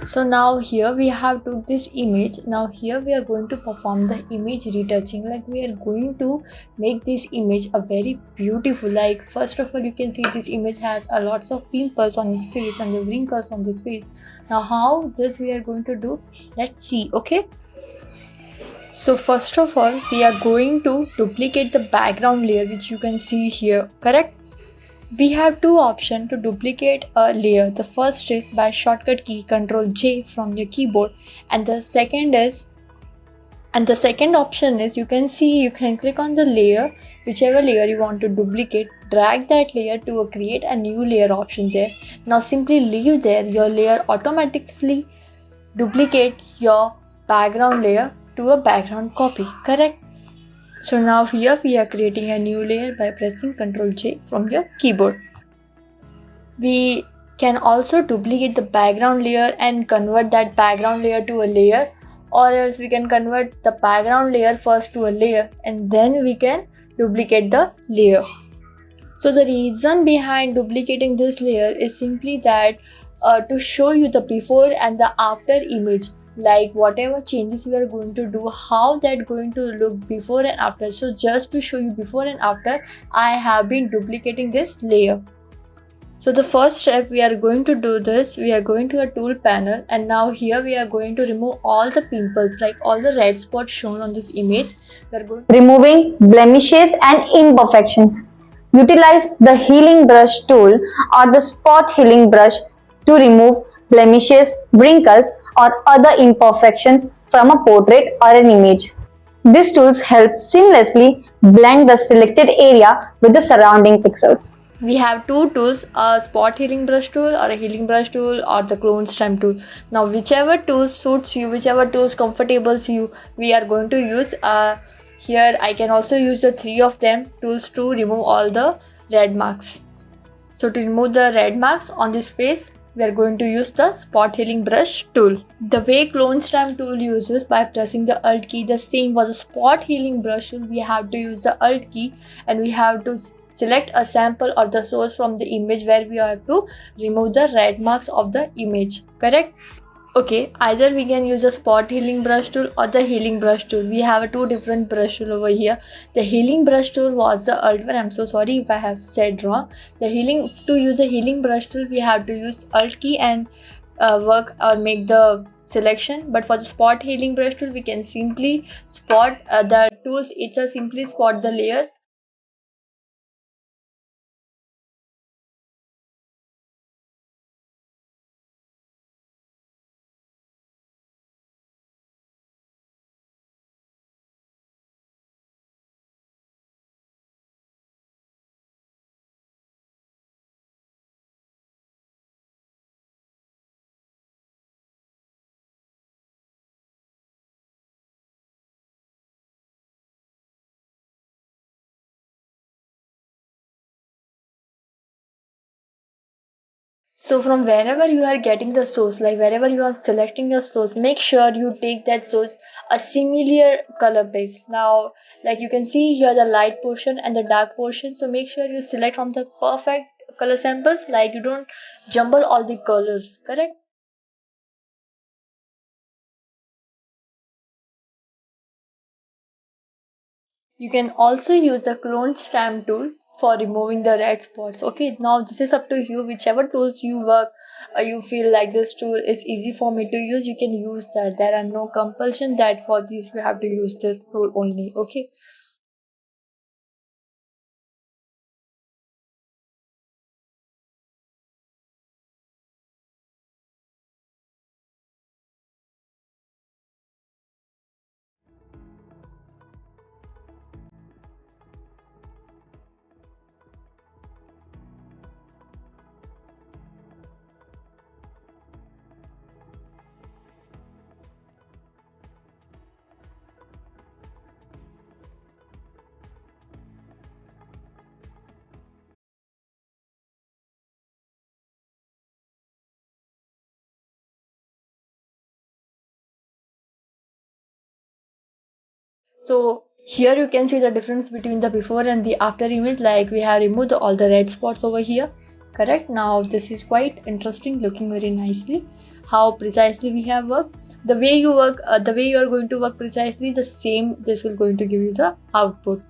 So now here we have took this image. Now here we are going to perform the image retouching. Like we are going to make this image a very beautiful. Like first of all, you can see this image has a lots of pimples on his face and the wrinkles on his face. Now how this we are going to do? Let's see. Okay. So first of all, we are going to duplicate the background layer, which you can see here. Correct? We have two options to duplicate a layer. The first is by shortcut key Ctrl J from your keyboard, and the second option is you can click on the layer, whichever layer you want to duplicate, drag that layer to create a new layer option there. Now simply leave there, your layer automatically duplicate your background layer to a background copy. Correct? So now here we are creating a new layer by pressing Ctrl J from your keyboard. We can also duplicate the background layer and convert that background layer to a layer, or else we can convert the background layer first to a layer and then we can duplicate the layer. So the reason behind duplicating this layer is simply that to show you the before and the after image, like whatever changes we are going to do, how that going to look before and after. So just to show you before and after, I have been duplicating this layer. So the first step we are going to do this, we are going to a tool panel, and now here we are going to remove all the pimples, like all the red spots shown on this image. We are going removing blemishes and imperfections. Utilize the healing brush tool or the spot healing brush to remove blemishes, wrinkles, or other imperfections from a portrait or an image. These tools help seamlessly blend the selected area with the surrounding pixels. We have two tools, a spot healing brush tool or a healing brush tool or the clone stamp tool. Now whichever tool suits you, whichever tools comfortables you, we are going to use. Here I can also use the three of them tools to remove all the red marks. So to remove the red marks on this face, we are going to use the spot healing brush tool. The way clone stamp tool uses by pressing the alt key, the same for the spot healing brush tool. We have to use the alt key and we have to select a sample or the source from the image where we have to remove the red marks of the image. Correct? Okay, either we can use a spot healing brush tool or the healing brush tool. We have two different brush tool over here. The healing brush tool was the alt one. I'm so sorry if I have said wrong. To use the healing brush tool, we have to use alt key and work or make the selection. But for the spot healing brush tool, we can simply spot the tools. It's a simply spot the layer. So from wherever you are getting the source, like wherever you are selecting your source, make sure you take that source a similar color base. Now, like you can see here the light portion and the dark portion. So make sure you select from the perfect color samples, like you don't jumble all the colors, correct? You can also use the clone stamp tool for removing the red spots. Okay, now this is up to you. Whichever tools you work, you feel like this tool is easy for me to use, you can use that. There are no compulsion that for this you have to use this tool only. Okay. So here you can see the difference between the before and the after image. Like we have removed all the red spots over here. Correct? Now this is quite interesting, looking very nicely how precisely we have worked. The way you work, the way you are going to work precisely, the same this will going to give you the output.